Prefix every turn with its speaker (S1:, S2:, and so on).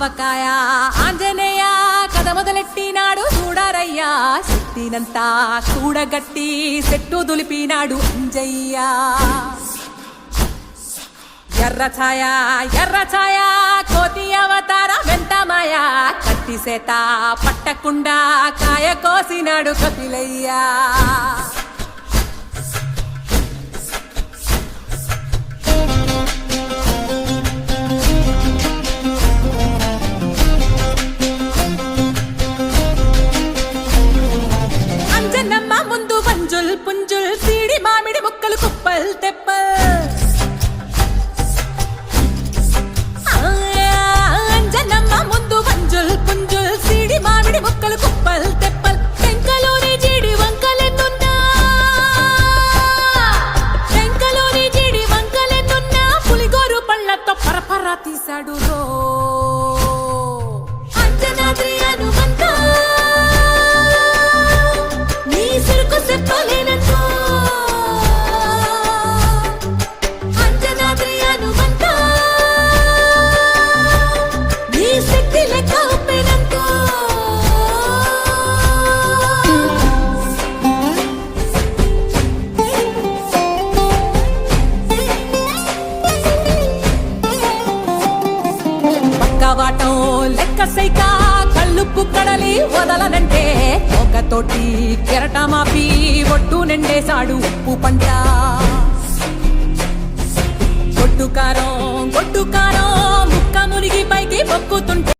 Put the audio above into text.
S1: ఆవకాయ ఆంజనేయ కథ మొదలెట్టినాడు చూడారయ్యా శక్తినంతా కూడగట్టి చెట్టు దులిపినాడు అంజయ్య ఎర్ర ఛాయ కోతి అవతార వెంటమాయ కత్తి సేత పట్టకుండా కాయ కోసినాడు కపిలయ్యా అంజనమ్మ ముందు వంజుల్ పుంజుల్ సీడి మామిడి ముక్కలు కుప్పల్ తెప్పల్ అంజనమ్మ ముందు వంజుల్ పుంజుల్ సీడి మామిడి ముక్కలు కుప్పల్ తెప్పల్ టెంకలోని జీడి వంకలెన్నున్నా పులిగోరు పళ్ళతో పరపర తీశాడు రో అంజనాద్రి హనుమంత నీ సిరుకు చెప్పలేనంతో అంజనాద్రి హనుమంత నీ శక్తి లెక్క ఒప్పినంతో పక్కవాటం లెక్క సైక కళ్ళుప్పు కడలి వదలనంటే ఒకతోటి కెరటమాపి ఒట్టు నిండేశాడు ఉప్పు పంట గొడ్డు కారం ముక్క మునిగి పైకి పొక్కుతుంటే